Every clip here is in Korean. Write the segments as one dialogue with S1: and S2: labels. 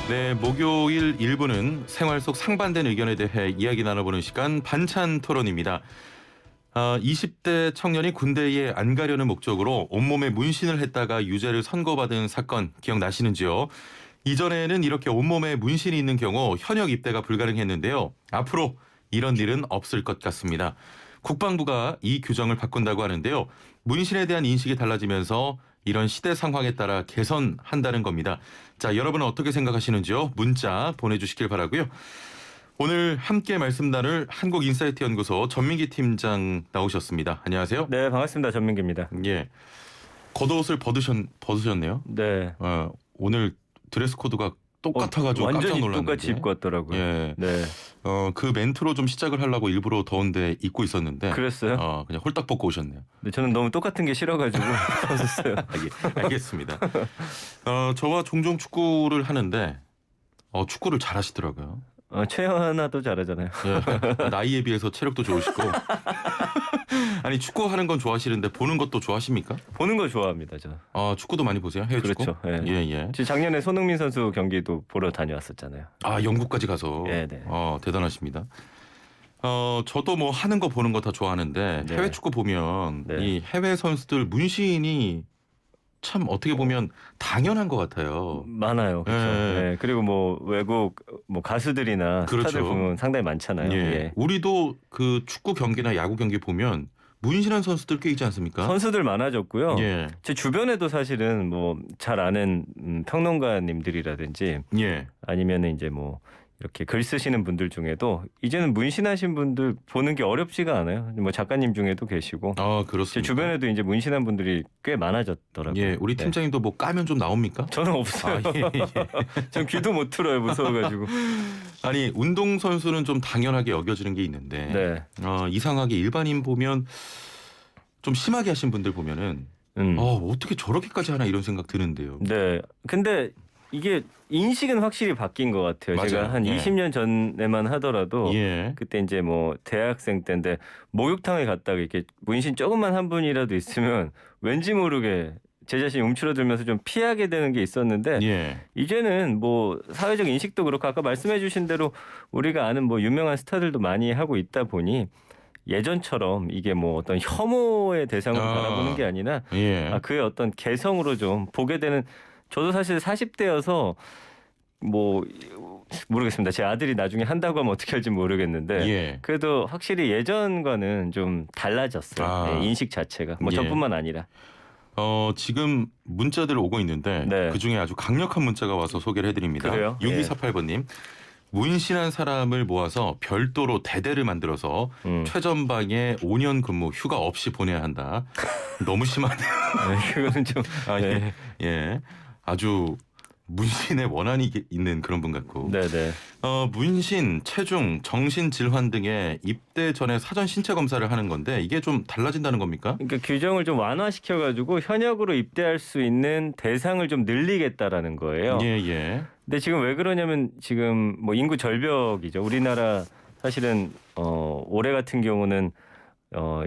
S1: 네, 목요일 1부는 생활 속 상반된 의견에 대해 이야기 나눠보는 시간 반찬 토론입니다. 20대 청년이 군대에 안 가려는 목적으로 온몸에 문신을 했다가 유죄를 선고받은 사건 기억나시는지요? 이전에는 이렇게 온몸에 문신이 있는 경우 현역 입대가 불가능했는데요. 앞으로 이런 일은 없을 것 같습니다. 국방부가 이 규정을 바꾼다고 하는데요. 문신에 대한 인식이 달라지면서 이런 시대 상황에 따라 개선한다는 겁니다. 자, 여러분은 어떻게 생각하시는지요? 문자 보내주시길 바라고요. 오늘 함께 말씀 나눌 한국인사이트 연구소 전민기 팀장 나오셨습니다. 안녕하세요.
S2: 네, 반갑습니다. 전민기입니다.
S1: 예, 겉옷을 벗으셨네요.
S2: 네.
S1: 오늘 드레스 코드가 똑같아가지고 깜짝
S2: 완전히
S1: 놀랐는데.
S2: 똑같이 입고 왔더라고요.
S1: 예.
S2: 네.
S1: 그 멘트로 좀 시작을 하려고 일부러 더운데 입고 있었는데.
S2: 그랬어요?
S1: 그냥 홀딱 벗고 오셨네요.
S2: 근데 저는 너무 똑같은 게 싫어가지고 벗었어요.
S1: 알겠습니다. 저와 종종 축구를 하는데 축구를 잘하시더라고요.
S2: 최연아도 잘하잖아요.
S1: 예, 나이에 비해서 체력도 좋으시고. 아니, 축구하는 건 좋아하시는데 보는 것도 좋아하십니까?
S2: 보는 거 좋아합니다, 저.
S1: 축구도 많이 보세요? 해외 축구?
S2: 그렇죠. 예.
S1: 예.
S2: 지금 작년에 손흥민 선수 경기도 보러 다녀왔었잖아요.
S1: 영국까지 가서.
S2: 네, 네.
S1: 대단하십니다. 저도 뭐 하는 거 보는 거 다 좋아하는데
S2: 네.
S1: 해외 축구 보면
S2: 네.
S1: 이 해외 선수들 문신이 참 어떻게 보면 당연한 것 같아요.
S2: 많아요. 그렇죠.
S1: 예.
S2: 네. 그리고 뭐 외국 뭐 가수들이나
S1: 그렇죠.
S2: 스타들 보면 상당히 많잖아요.
S1: 예.
S2: 예.
S1: 우리도 그 축구 경기나 야구 경기 보면 문신한 선수들 꽤 있지 않습니까?
S2: 선수들 많아졌고요.
S1: 예.
S2: 제 주변에도 사실은 뭐 잘 아는 평론가님들이라든지
S1: 예.
S2: 아니면은 이제 뭐 이렇게 글 쓰시는 분들 중에도 이제는 문신하신 분들 보는 게 어렵지가 않아요. 뭐 작가님 중에도 계시고 제
S1: 그렇습니다.
S2: 주변에도 이제 문신한 분들이 꽤 많아졌더라고요.
S1: 예, 우리
S2: 네.
S1: 팀장님도 뭐 까면 좀 나옵니까?
S2: 저는 없어요.
S1: 예.
S2: 전 귀도 못 틀어요. 무서워가지고.
S1: 아니, 운동 선수는 좀 당연하게 여겨지는 게 있는데
S2: 네.
S1: 이상하게 일반인 보면 좀 심하게 하신 분들 보면은 어떻게 저렇게까지 하나 이런 생각 드는데요.
S2: 네. 근데 이게 인식은 확실히 바뀐 것 같아요.
S1: 맞아요.
S2: 제가 한
S1: 예.
S2: 20년 전에만 하더라도
S1: 예.
S2: 그때 이제 뭐 대학생 때인데 목욕탕에 갔다가 이렇게 문신 조금만 한 분이라도 있으면 왠지 모르게 제 자신이 움츠러들면서 좀 피하게 되는 게 있었는데
S1: 예.
S2: 이제는 뭐 사회적 인식도 그렇고 아까 말씀해 주신 대로 우리가 아는 뭐 유명한 스타들도 많이 하고 있다 보니 예전처럼 이게 뭐 어떤 혐오의 대상으로 바라보는 게 아니라
S1: 예.
S2: 그의 어떤 개성으로 좀 보게 되는. 저도 사실 40대여서 뭐 모르겠습니다. 제 아들이 나중에 한다고 하면 어떻게 할지 모르겠는데
S1: 예.
S2: 그래도 확실히 예전과는 좀 달라졌어요. 네, 인식 자체가. 뭐
S1: 예.
S2: 저뿐만 아니라.
S1: 지금 문자들 오고 있는데
S2: 네.
S1: 그중에 아주 강력한 문자가 와서 소개를 해드립니다.
S2: 그래요?
S1: 6248번님. 문신한 사람을 모아서 별도로 대대를 만들어서 최전방에 5년 근무 휴가 없이 보내야 한다. 너무 심하네요.
S2: 네, 그거는 좀 네.
S1: 예. 아주 문신에 원한이 있는 그런 분 같고.
S2: 네네.
S1: 문신, 체중, 정신 질환 등의 입대 전에 사전 신체 검사를 하는 건데 이게 좀 달라진다는 겁니까?
S2: 그러니까 규정을 좀 완화시켜가지고 현역으로 입대할 수 있는 대상을 좀 늘리겠다라는 거예요.
S1: 예.
S2: 근데 지금 왜 그러냐면 지금 뭐 인구 절벽이죠. 우리나라 사실은 올해 같은 경우는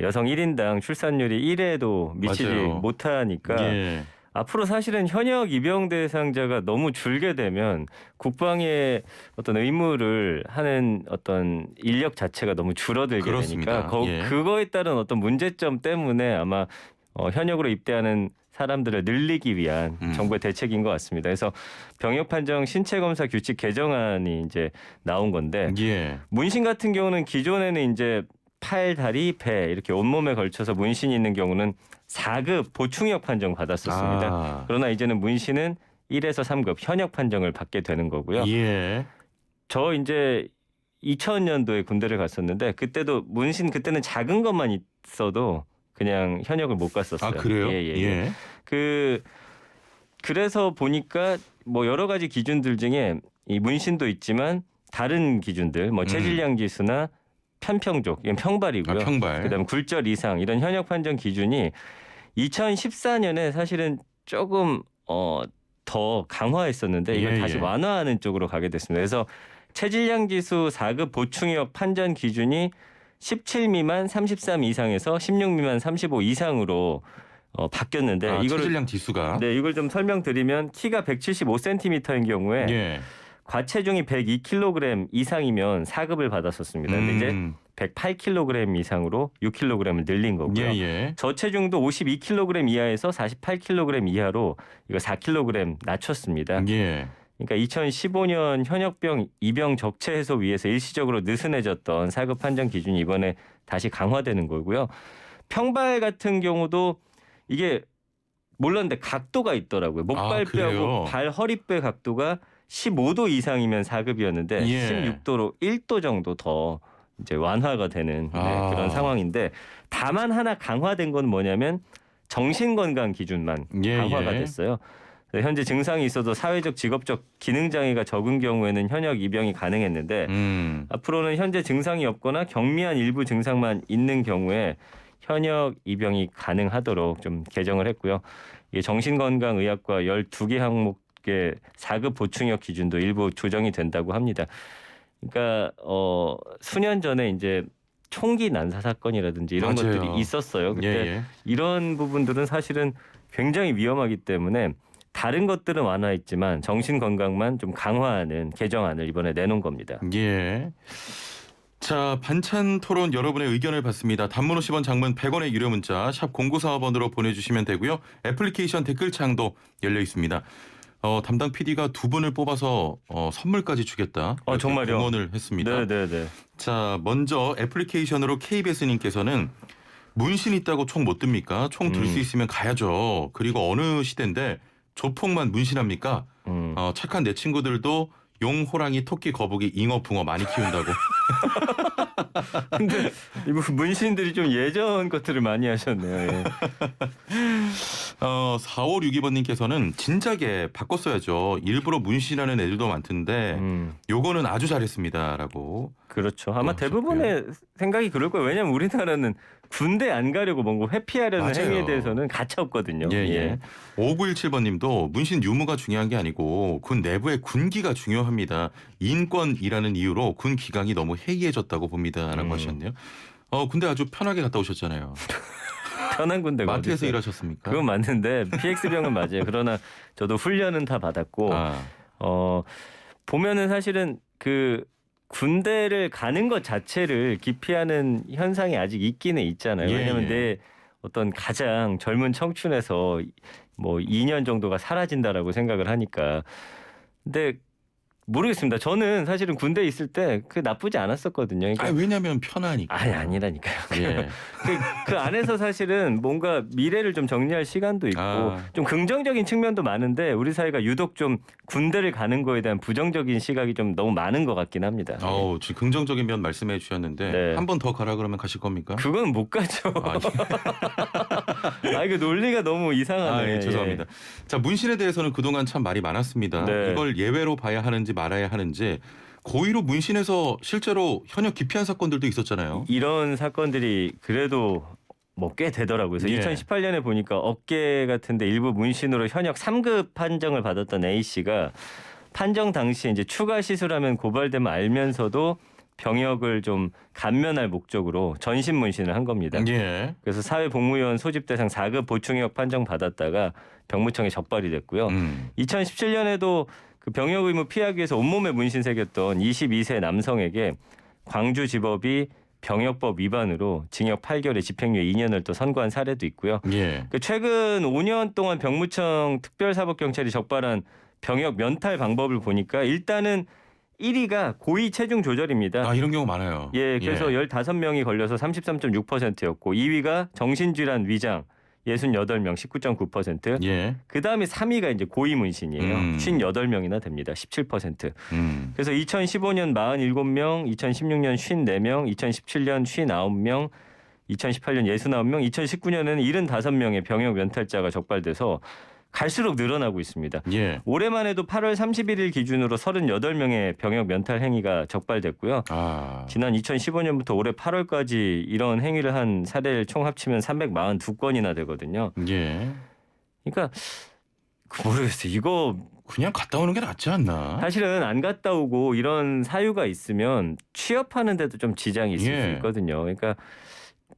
S2: 여성 1인당 출산율이 1에도 미치지
S1: 맞아요.
S2: 못하니까
S1: 예.
S2: 앞으로 사실은 현역 입영 대상자가 너무 줄게 되면 국방의 어떤 의무를 하는 어떤 인력 자체가 너무 줄어들게
S1: 그렇습니다.
S2: 되니까
S1: 예.
S2: 그거에 따른 어떤 문제점 때문에 아마 현역으로 입대하는 사람들을 늘리기 위한 정부의 대책인 것 같습니다. 그래서 병역 판정 신체 검사 규칙 개정안이 이제 나온 건데
S1: 예.
S2: 문신 같은 경우는 기존에는 이제 팔, 다리, 배 이렇게 온몸에 걸쳐서 문신이 있는 경우는 4급 보충역 판정 받았었습니다. 그러나 이제는 문신은 1에서 3급 현역 판정을 받게 되는 거고요.
S1: 예.
S2: 저 이제 2000년도에 군대를 갔었는데 그때도 문신 그때는 작은 것만 있어도 그냥 현역을 못 갔었어요.
S1: 그래요?
S2: 예. 그래서 보니까 뭐 여러 가지 기준들 중에 이 문신도 있지만 다른 기준들 뭐 체질량 지수나 편평족, 이건 평발이고요.
S1: 평발.
S2: 그다음에 굴절 이상 이런 현역 판정 기준이 2014년에 사실은 조금 더 강화했었는데 이걸 다시 완화하는 쪽으로 가게 됐습니다. 그래서 체질량 지수 4급 보충역 판정 기준이 17 미만 33 이상에서 16 미만 35 이상으로 바뀌었는데
S1: 체질량 지수가
S2: 이걸 좀 설명드리면 키가 175cm인 경우에 과체중이 102kg 이상이면 4급을 받았었습니다. 근데 이제 108kg 이상으로 6kg을 늘린 거고요.
S1: 예, 예.
S2: 저체중도 52kg 이하에서 48kg 이하로 이거 4kg 낮췄습니다.
S1: 예.
S2: 그러니까 2015년 현역병 입영 적체 해소위에서 일시적으로 느슨해졌던 4급 판정 기준이 이번에 다시 강화되는 거고요. 평발 같은 경우도 이게 몰랐는데 각도가 있더라고요. 목발뼈하고
S1: 그래요?
S2: 발 허리뼈 각도가 15도 이상이면 4급이었는데
S1: 예.
S2: 16도로 1도 정도 더 이제 완화가 되는 그런 상황인데 다만 하나 강화된 건 뭐냐면 정신건강 기준만
S1: 예,
S2: 강화가
S1: 예.
S2: 됐어요. 현재 증상이 있어도 사회적 직업적 기능장애가 적은 경우에는 현역 입영이 가능했는데 앞으로는 현재 증상이 없거나 경미한 일부 증상만 있는 경우에 현역 입영이 가능하도록 좀 개정을 했고요. 이게 정신건강의학과 12개 항목의 4급 보충역 기준도 일부 조정이 된다고 합니다. 그러니까 수년 전에 이제 총기 난사 사건이라든지 이런
S1: 맞아요.
S2: 것들이 있었어요. 그때
S1: 예.
S2: 이런 부분들은 사실은 굉장히 위험하기 때문에 다른 것들은 완화했지만 정신 건강만 좀 강화하는 개정안을 이번에 내놓은 겁니다.
S1: 예. 자, 반찬 토론 여러분의 의견을 받습니다. 단문 50원, 장문 100원의 유료 문자 샵 0945번으로 보내주시면 되고요. 애플리케이션 댓글창도 열려 있습니다. 담당 PD가 두 분을 뽑아서 선물까지 주겠다.
S2: 정말요?
S1: 응원을 했습니다.
S2: 네네네.
S1: 자, 먼저 애플리케이션으로 KBS님께서는 문신 있다고 총 못 듭니까? 총 들 수 있으면 가야죠. 그리고 어느 시대인데 조폭만 문신합니까? 착한 내 친구들도 용, 호랑이, 토끼, 거북이, 잉어, 붕어 많이 키운다고.
S2: 근데 이 문신들이 좀 예전 것들을 많이 하셨네요. 예.
S1: 4562번님께서는 진작에 바꿨어야죠. 일부러 문신하는 애들도 많던데 요거는 아주 잘했습니다라고.
S2: 그렇죠. 아마
S1: 하셨고요.
S2: 대부분의 생각이 그럴 거예요. 왜냐하면 우리나라는 군대 안 가려고 뭔가 회피하려는
S1: 맞아요.
S2: 행위에 대해서는 가차 없거든요.
S1: 예. 5917번님도 문신 유무가 중요한 게 아니고 군 내부의 군기가 중요합니다. 인권이라는 이유로 군 기강이 너무 해이해졌다고 봅니다라고 하셨네요. 군대 아주 편하게 갔다 오셨잖아요.
S2: 편한 군대가
S1: 마트에서
S2: 어딨어요.
S1: 일하셨습니까?
S2: 그건 맞는데 PX병은 맞아요. 그러나 저도 훈련은 다 받았고 보면은 사실은 그 군대를 가는 것 자체를 기피하는 현상이 아직 있기는 있잖아요. 왜냐하면 내 어떤 가장 젊은 청춘에서 뭐 2년 정도가 사라진다라고 생각을 하니까. 근데 모르겠습니다. 저는 사실은 군대에 있을 때 그 나쁘지 않았었거든요. 그러니까
S1: 왜냐하면 편하니까.
S2: 아니라니까요.
S1: 예.
S2: 그 안에서 사실은 뭔가 미래를 좀 정리할 시간도 있고 좀 긍정적인 측면도 많은데 우리 사회가 유독 좀 군대를 가는 거에 대한 부정적인 시각이 좀 너무 많은 것 같긴 합니다.
S1: 지금 긍정적인 면 말씀해 주셨는데
S2: 네.
S1: 한 번 더 가라 그러면 가실 겁니까?
S2: 그건 못 가죠. 이거 논리가 너무 이상하네.
S1: 죄송합니다. 자, 문신에 대해서는 그동안 참 말이 많았습니다.
S2: 네.
S1: 이걸 예외로 봐야 하는지 말아야 하는지 고의로 문신해서 실제로 현역 기피한 사건들도 있었잖아요.
S2: 이런 사건들이 그래도 뭐 꽤 되더라고요. 그래서 2018년에 보니까 어깨 같은데 일부 문신으로 현역 3급 판정을 받았던 A 씨가 판정 당시에 이제 추가 시술하면 고발되면 알면서도 병역을 좀 감면할 목적으로 전신 문신을 한 겁니다.
S1: 예.
S2: 그래서 사회복무요원 소집 대상 4급 보충역 판정 받았다가 병무청에 적발이 됐고요. 2017년에도 그 병역 의무 피하기 위해서 온몸에 문신 새겼던 22세 남성에게 광주지법이 병역법 위반으로 징역 8개월에 집행유예 2년을 또 선고한 사례도 있고요.
S1: 예.
S2: 최근 5년 동안 병무청 특별사법경찰이 적발한 병역 면탈 방법을 보니까 일단은 1위가 고의 체중 조절입니다.
S1: 이런 경우 많아요.
S2: 예, 그래서 15명이 걸려서 33.6%였고 2위가 정신질환 위장 68명 19.9%.
S1: 예.
S2: 그다음에 3위가 이제 고의 문신이에요. 58명이나 됩니다. 17%. 그래서 2015년 47명, 2016년 54명, 2017년 59명, 2018년 69명, 2019년에는 75명의 병역 면탈자가 적발돼서 갈수록 늘어나고 있습니다.
S1: 예.
S2: 올해만 해도 8월 31일 기준으로 38명의 병역 면탈 행위가 적발됐고요. 지난 2015년부터 올해 8월까지 이런 행위를 한 사례를 총 합치면 342건이나 되거든요.
S1: 예.
S2: 그러니까 모르겠어요. 이거
S1: 그냥 갔다 오는 게 낫지 않나?
S2: 사실은 안 갔다 오고 이런 사유가 있으면 취업하는 데도 좀 지장이 있을 수 있거든요. 그러니까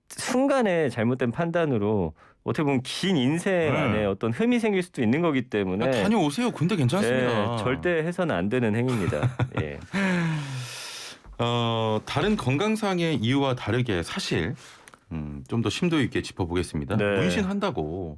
S2: 순간에 잘못된 판단으로 어떻게 보면 긴 인생
S1: 네.
S2: 안에 어떤 흠이 생길 수도 있는 거기 때문에
S1: 다녀오세요. 군대 괜찮습니다.
S2: 절대 해서는 안 되는 행위입니다. 예.
S1: 다른 건강상의 이유와 다르게 사실 좀 더 심도 있게 짚어보겠습니다.
S2: 네.
S1: 문신한다고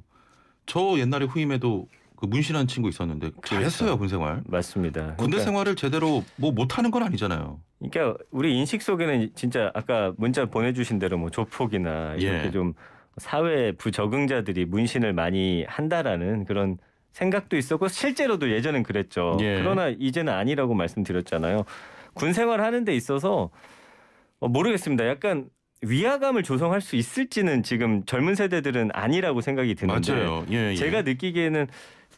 S1: 저 옛날에 후임에도 그 문신한 친구 있었는데 잘했어요. 군 생활.
S2: 맞습니다.
S1: 군대 생활을 제대로 뭐 못하는 건 아니잖아요.
S2: 그러니까 우리 인식 속에는 진짜 아까 문자 보내주신 대로 뭐 조폭이나 이렇게
S1: 예.
S2: 좀 사회 부적응자들이 문신을 많이 한다라는 그런 생각도 있었고 실제로도 예전엔 그랬죠.
S1: 예.
S2: 그러나 이제는 아니라고 말씀드렸잖아요. 군 생활하는 데 있어서 모르겠습니다. 약간 위화감을 조성할 수 있을지는 지금 젊은 세대들은 아니라고 생각이 드는데
S1: 맞아요. 예.
S2: 제가 느끼기에는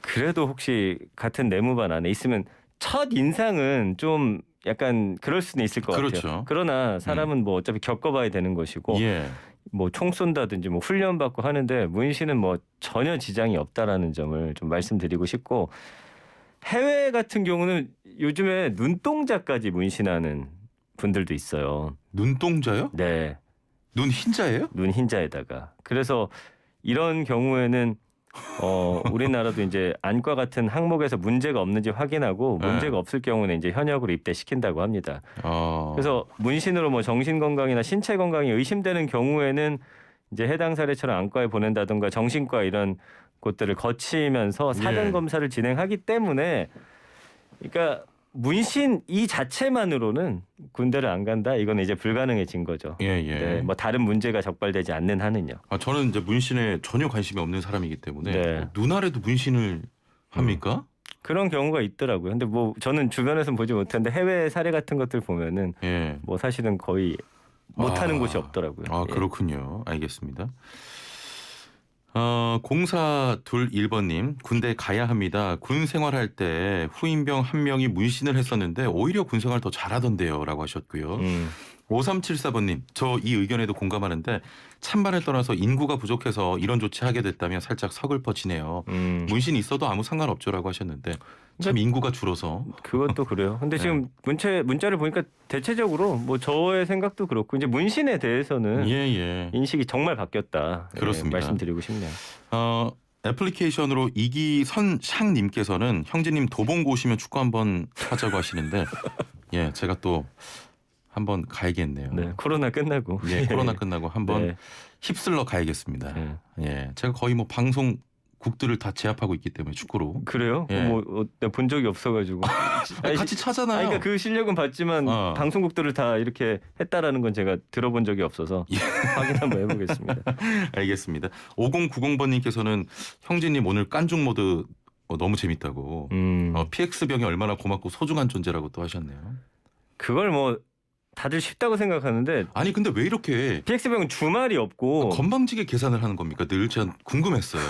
S2: 그래도 혹시 같은 내무반 안에 있으면 첫 인상은 좀 약간 그럴 수는 있을 것
S1: 그렇죠.
S2: 같아요. 그러나 사람은 뭐 어차피 겪어봐야 되는 것이고
S1: 예.
S2: 뭐 총 쏜다든지 뭐 훈련 받고 하는데 문신은 뭐 전혀 지장이 없다라는 점을 좀 말씀드리고 싶고 해외 같은 경우는 요즘에 눈동자까지 문신하는 분들도 있어요.
S1: 눈동자요?
S2: 네,
S1: 눈 흰자예요?
S2: 눈 흰자에다가 그래서 이런 경우에는 우리나라도 이제 안과 같은 항목에서 문제가 없는지 확인하고
S1: 네.
S2: 문제가 없을 경우는 이제 현역으로 입대시킨다고 합니다.
S1: 어.
S2: 그래서 문신으로 뭐 정신 건강이나 신체 건강이 의심되는 경우에는 이제 해당 사례처럼 안과에 보낸다든가 정신과 이런 곳들을 거치면서 사전
S1: 예.
S2: 검사를 진행하기 때문에 그러니까 문신 이 자체만으로는 군대를 안 간다 이건 이제 불가능해진 거죠.
S1: 예.
S2: 네, 뭐 다른 문제가 적발되지 않는 한은요.
S1: 저는 이제 문신에 전혀 관심이 없는 사람이기 때문에
S2: 네.
S1: 눈알에도 문신을 합니까?
S2: 그런 경우가 있더라고요. 근데 뭐 저는 주변에서는 보지 못했는데 해외 사례 같은 것들 보면은
S1: 예.
S2: 뭐 사실은 거의 못하는
S1: 아.
S2: 곳이 없더라고요. 예.
S1: 그렇군요. 알겠습니다. 0421번님 군대 가야 합니다. 군 생활할 때 후임병 한 명이 문신을 했었는데 오히려 군 생활 더 잘하던데요 라고 하셨고요. 5374번님 저 이 의견에도 공감하는데 찬반을 떠나서 인구가 부족해서 이런 조치하게 됐다면 살짝 서글퍼지네요. 문신 있어도 아무 상관없죠라고 하셨는데 참 인구가 줄어서
S2: 그것도 그래요. 근데
S1: 네.
S2: 지금 문자를 보니까 대체적으로 뭐 저의 생각도 그렇고 이제 문신에 대해서는
S1: 예.
S2: 인식이 정말 바뀌었다.
S1: 그렇습니다.
S2: 말씀드리고 싶네요.
S1: 애플리케이션으로 이기선샹님께서는 형제님 도봉고 오시면 축구 한번 하자고 하시는데 예 제가 또 한번 가야겠네요.
S2: 네, 코로나 끝나고.
S1: 예, 코로나 끝나고 한번
S2: 네.
S1: 휩쓸러 가야겠습니다.
S2: 네.
S1: 예, 제가 거의 뭐 방송국들을 다 제압하고 있기 때문에 축구로.
S2: 그래요?
S1: 예.
S2: 내가 본 적이 없어가지고.
S1: 아니, 같이 차잖아요.
S2: 그러니까 그 실력은 봤지만 방송국들을 다 이렇게 했다라는 건 제가 들어본 적이 없어서 확인 한번 해보겠습니다.
S1: 알겠습니다. 5090번님께서는 형제님 오늘 깐중 모드 너무 재밌다고. PX 병이 얼마나 고맙고 소중한 존재라고 또 하셨네요.
S2: 그걸 뭐 다들 쉽다고 생각하는데
S1: 아니 근데 왜 이렇게
S2: PX병은 주말이 없고
S1: 건방지게 계산을 하는 겁니까? 늘 전 궁금했어요.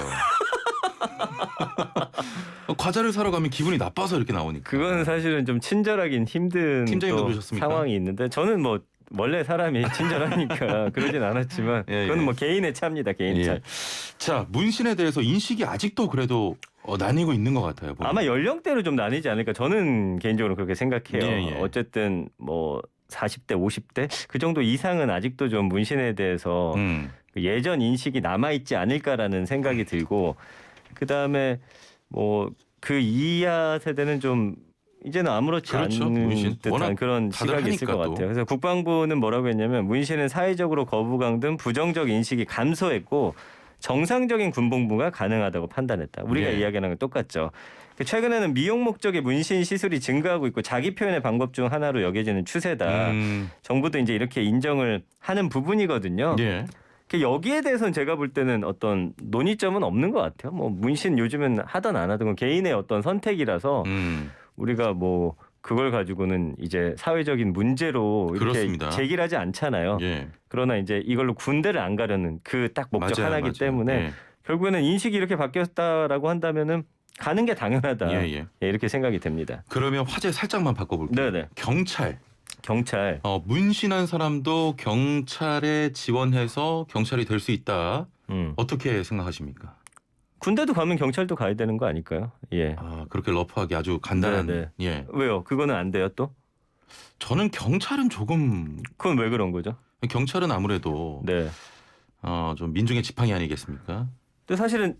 S1: 과자를 사러 가면 기분이 나빠서 이렇게 나오니까.
S2: 그건 사실은 좀 친절하긴 힘든
S1: 팀장님도
S2: 또
S1: 그러셨습니까?
S2: 상황이 있는데 저는 뭐 원래 사람이 친절하니까 그러진 않았지만
S1: 예,
S2: 그건
S1: 예.
S2: 뭐 개인의 차입니다. 개인 차.
S1: 예. 자 문신에 대해서 인식이 아직도 그래도 나뉘고 있는 것 같아요. 보면.
S2: 아마 연령대로 좀 나뉘지 않을까 저는 개인적으로 그렇게 생각해요.
S1: 예.
S2: 어쨌든 뭐 40대 50대 그 정도 이상은 아직도 좀 문신에 대해서 예전 인식이 남아있지 않을까라는 생각이 들고 그다음에 뭐 그 이하 세대는 좀 이제는 아무렇지
S1: 그렇죠.
S2: 않은
S1: 문신.
S2: 듯한
S1: 워낙
S2: 그런
S1: 다들
S2: 시각이 있을 것
S1: 하니까 또.
S2: 같아요. 그래서 국방부는 뭐라고 했냐면 문신은 사회적으로 거부감 등 부정적 인식이 감소했고 정상적인 군복무가 가능하다고 판단했다. 우리가
S1: 예.
S2: 이야기하는 건 똑같죠. 최근에는 미용 목적의 문신 시술이 증가하고 있고 자기 표현의 방법 중 하나로 여겨지는 추세다. 정부도 이제 이렇게 인정을 하는 부분이거든요.
S1: 예.
S2: 여기에 대해서는 제가 볼 때는 어떤 논의점은 없는 것 같아요. 뭐 문신 요즘은 하든 안 하든 건 개인의 어떤 선택이라서 우리가 뭐 그걸 가지고는 이제 사회적인 문제로 이렇게
S1: 그렇습니다.
S2: 제기를 하지 않잖아요.
S1: 예.
S2: 그러나 이제 이걸로 군대를 안 가려는 그 딱 목적
S1: 맞아요,
S2: 하나이기
S1: 맞아요.
S2: 때문에
S1: 예.
S2: 결국에는 인식이 이렇게 바뀌었다라고 한다면은 가는 게 당연하다.
S1: 예.
S2: 이렇게 생각이 됩니다.
S1: 그러면 화제 살짝만 바꿔볼게요.
S2: 네네.
S1: 경찰. 문신한 사람도 경찰에 지원해서 경찰이 될 수 있다. 어떻게 생각하십니까?
S2: 군대도 가면 경찰도 가야 되는 거 아닐까요? 예.
S1: 그렇게 러프하게 아주 간단한.
S2: 네네.
S1: 예.
S2: 왜요? 그거는 안 돼요 또?
S1: 저는 경찰은 조금
S2: 그건 왜 그런 거죠?
S1: 경찰은 아무래도
S2: 네.
S1: 좀 민중의 지팡이 아니겠습니까?
S2: 근데 사실은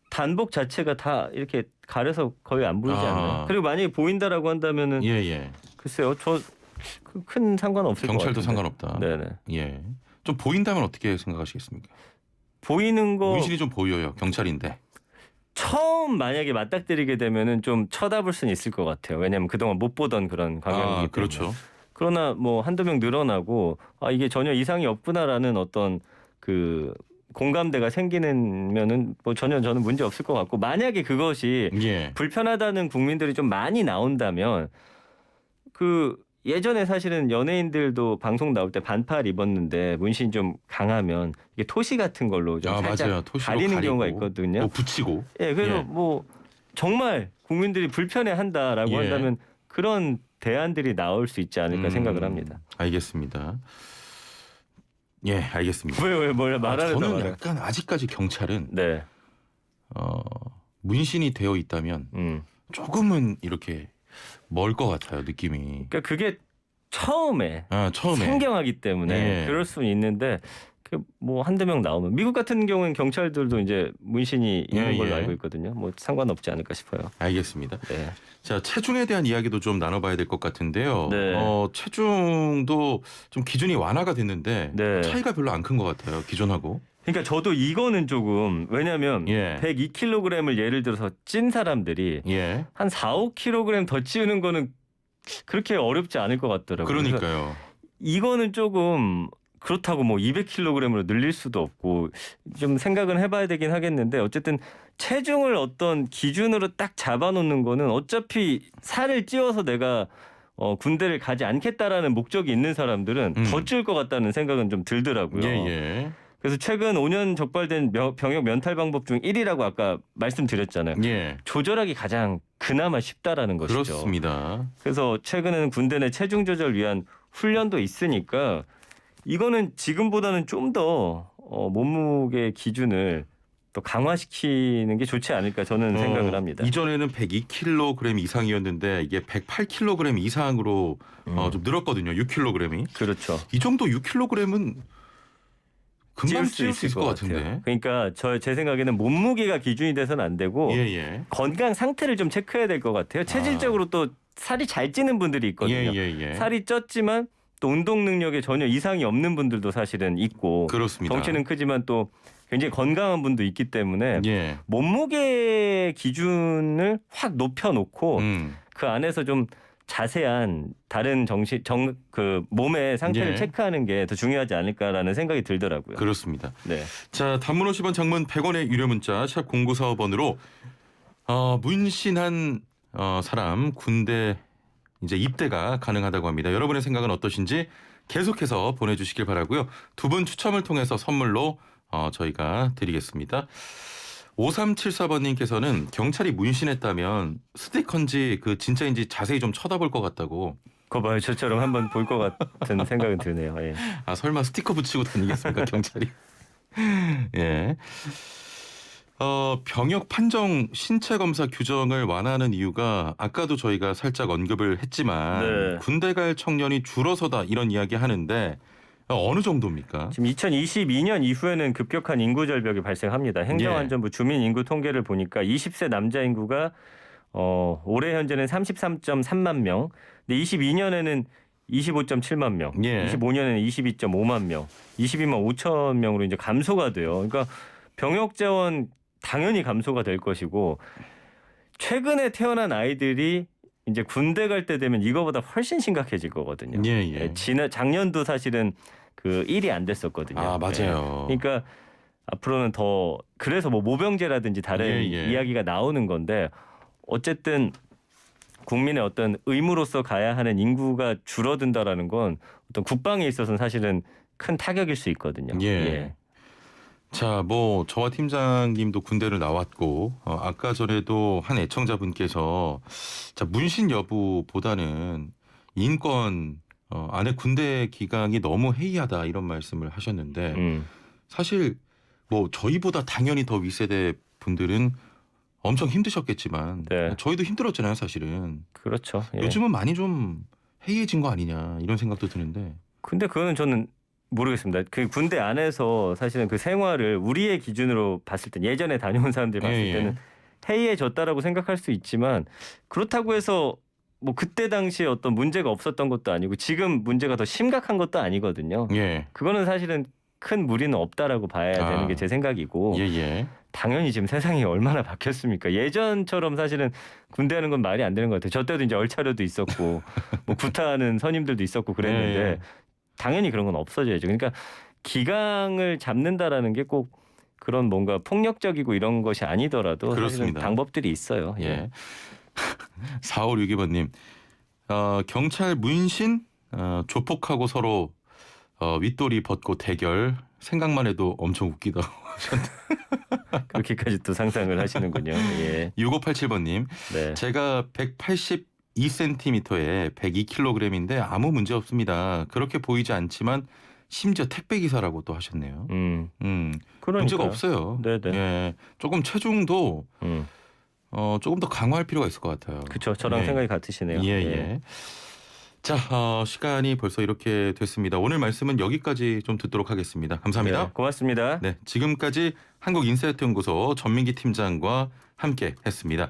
S2: 단복 자체가 다 이렇게 가려서 거의 안 보이지 않나요? 그리고 만약에 보인다라고 한다면은
S1: 예.
S2: 글쎄요, 저 큰 상관없을 것 같은데.
S1: 경찰도 상관없다.
S2: 네네.
S1: 예. 좀 보인다면 어떻게 생각하시겠습니까?
S2: 보이는 거
S1: 문신이 좀 보여요. 경찰인데.
S2: 처음 만약에 맞닥뜨리게 되면은 좀 쳐다볼 수는 있을 것 같아요. 왜냐하면 그동안 못 보던 그런 광경이기 때문에.
S1: 그렇죠.
S2: 그러나 뭐 한두 명 늘어나고 이게 전혀 이상이 없구나라는 어떤 그 공감대가 생기면은 뭐 전혀 저는 문제 없을 것 같고, 만약에 그것이
S1: 예.
S2: 불편하다는 국민들이 좀 많이 나온다면 그 예전에 사실은 연예인들도 방송 나올 때 반팔 입었는데 문신 좀 강하면 이게 토시 같은 걸로 좀 살짝
S1: 맞아요. 토시로
S2: 가리는
S1: 가리고,
S2: 경우가 있거든요.
S1: 뭐 붙이고.
S2: 예, 그래서
S1: 예.
S2: 뭐 정말 국민들이 불편해한다라고
S1: 예.
S2: 한다면 그런 대안들이 나올 수 있지 않을까 생각을 합니다.
S1: 알겠습니다. 예, 알겠습니다.
S2: 왜 말하려다
S1: 저는
S2: 말아요.
S1: 약간 아직까지 경찰은
S2: 네.
S1: 문신이 되어 있다면 조금은 이렇게 멀 것 같아요, 느낌이.
S2: 그러니까 그게 처음에
S1: 처음에
S2: 생경하기 때문에
S1: 예.
S2: 그럴 수는 있는데 그 뭐 한두 명 나오면, 미국 같은 경우는 경찰들도 이제 문신이 있는 걸로 알고 있거든요. 뭐 상관없지 않을까 싶어요.
S1: 알겠습니다.
S2: 네.
S1: 자, 체중에 대한 이야기도 좀 나눠봐야 될 것 같은데요.
S2: 네.
S1: 체중도 좀 기준이 완화가 됐는데
S2: 네.
S1: 차이가 별로 안 큰 것 같아요, 기존하고.
S2: 그러니까 저도 이거는 조금, 왜냐하면
S1: 예.
S2: 102kg을 예를 들어서 찐 사람들이
S1: 예.
S2: 한 4, 5kg 더 찌우는 거는 그렇게 어렵지 않을 것 같더라고요. 그래서
S1: 그러니까요.
S2: 이거는 조금 그렇다고 뭐 200kg으로 늘릴 수도 없고 좀 생각은 해봐야 되긴 하겠는데, 어쨌든 체중을 어떤 기준으로 딱 잡아놓는 거는 어차피 살을 찌워서 내가 군대를 가지 않겠다라는 목적이 있는 사람들은 더 찌울 것 같다는 생각은 좀 들더라고요.
S1: 예.
S2: 그래서 최근 5년 적발된 병역 면탈 방법 중 1위라고 아까 말씀드렸잖아요.
S1: 예.
S2: 조절하기 가장 그나마 쉽다라는 것이죠.
S1: 그렇습니다.
S2: 그래서 최근에는 군대 내 체중 조절 위한 훈련도 있으니까 이거는 지금보다는 좀 더 몸무게 기준을 또 강화시키는 게 좋지 않을까 저는 생각을 합니다.
S1: 이전에는 102kg 이상이었는데 이게 108kg 이상으로 좀 늘었거든요. 6kg이.
S2: 그렇죠.
S1: 이 정도 6kg은 금방
S2: 수
S1: 찌울 수 있을 것 같은데.
S2: 같아요. 그러니까 제 생각에는 몸무게가 기준이 돼서는 안 되고
S1: 예.
S2: 건강 상태를 좀 체크해야 될 것 같아요. 체질적으로 또 살이 잘 찌는 분들이 있거든요.
S1: 예.
S2: 살이 쪘지만 또 운동 능력에 전혀 이상이 없는 분들도 사실은 있고,
S1: 그렇습니다.
S2: 덩치는 크지만 또 굉장히 건강한 분도 있기 때문에
S1: 예.
S2: 몸무게 기준을 확 높여놓고 그 안에서 좀 자세한 다른 그 몸의 상태를
S1: 예.
S2: 체크하는 게 더 중요하지 않을까라는 생각이 들더라고요.
S1: 그렇습니다.
S2: 네.
S1: 자, 단문 50원, 장문 100원의 유료 문자 샵 0945번으로 문신한 사람 군대 이제 입대가 가능하다고 합니다. 여러분의 생각은 어떠신지 계속해서 보내주시길 바라고요. 두 분 추첨을 통해서 선물로 저희가 드리겠습니다. 5374번님께서는 경찰이 문신했다면 스티커인지 그 진짜인지 자세히 좀 쳐다볼 것 같다고.
S2: 그거 봐요. 저처럼 한번 볼 것 같은 생각은 드네요. 예.
S1: 설마 스티커 붙이고 다니겠습니까 경찰이? 예. 병역 판정 신체 검사 규정을 완화하는 이유가 아까도 저희가 살짝 언급을 했지만
S2: 네.
S1: 군대 갈 청년이 줄어서다 이런 이야기 하는데 어느 정도입니까?
S2: 지금 2022년 이후에는 급격한 인구 절벽이 발생합니다. 행정안전부 주민 인구 통계를 보니까 20세 남자 인구가 올해 현재는 33.3만 명, 근데 22년에는 25.7만 명,
S1: 예.
S2: 25년에는 22.5만 명, 22만 5천 명으로 이제 감소가 돼요. 그러니까 병역 재원 당연히 감소가 될 것이고, 최근에 태어난 아이들이 이제 군대 갈 때 되면 이거보다 훨씬 심각해질 거거든요.
S1: 예.
S2: 작년도 사실은 그 1이 안 됐었거든요.
S1: 맞아요.
S2: 그러니까 앞으로는 더, 그래서 뭐 모병제라든지 다른
S1: 예.
S2: 이야기가 나오는 건데, 어쨌든 국민의 어떤 의무로서 가야 하는 인구가 줄어든다라는 건 어떤 국방에 있어서는 사실은 큰 타격일 수 있거든요.
S1: 예. 자, 저와 팀장님도 군대를 나왔고 아까 전에도 한 애청자분께서 문신 여부보다는 인권 안에 군대 기강이 너무 해이하다 이런 말씀을 하셨는데 사실 저희보다 당연히 더 윗세대 분들은 엄청 힘드셨겠지만
S2: 네.
S1: 저희도 힘들었잖아요, 사실은.
S2: 그렇죠. 예.
S1: 요즘은 많이 좀 해이해진 거 아니냐 이런 생각도 드는데.
S2: 근데 그거는 저는 모르겠습니다. 그 군대 안에서 사실은 그 생활을 우리의 기준으로 봤을 때 예전에 다녀온 사람들이 봤을
S1: 예, 예.
S2: 때는 해이해졌다라고 생각할 수 있지만 그렇다고 해서 뭐 그때 당시에 어떤 문제가 없었던 것도 아니고 지금 문제가 더 심각한 것도 아니거든요.
S1: 예.
S2: 그거는 사실은 큰 무리는 없다라고 봐야 되는 게 제 생각이고
S1: 예, 예.
S2: 당연히 지금 세상이 얼마나 바뀌었습니까? 예전처럼 사실은 군대 하는 건 말이 안 되는 것 같아요. 저 때도 이제 얼차려도 있었고 뭐 구타하는 선임들도 있었고 그랬는데
S1: 예.
S2: 당연히 그런 건 없어져야죠. 그러니까 기강을 잡는다라는 게 꼭 그런 뭔가 폭력적이고 이런 것이 아니더라도 사실은
S1: 그렇습니다.
S2: 방법들이 있어요. 예.
S1: 예. 4562번님, 경찰 문신 조폭하고 서로 윗도리 벗고 대결 생각만 해도 엄청 웃기다고 하셨는데
S2: 그렇게까지 또 상상을 하시는군요. 예.
S1: 6587번님,
S2: 네.
S1: 제가 182cm에 102kg인데 아무 문제 없습니다. 그렇게 보이지 않지만 심지어 택배 기사라고 또 하셨네요.
S2: 그러니까
S1: 문제가 없어요.
S2: 네네.
S1: 예, 조금 체중도
S2: 음.
S1: 조금 더 강화할 필요가 있을 것 같아요.
S2: 그렇죠. 저랑
S1: 예.
S2: 생각이 같으시네요.
S1: 예, 예. 자, 시간이 벌써 이렇게 됐습니다. 오늘 말씀은 여기까지 좀 듣도록 하겠습니다. 감사합니다.
S2: 네, 고맙습니다.
S1: 네, 지금까지 한국인사이트연구소 전민기 팀장과 함께 했습니다.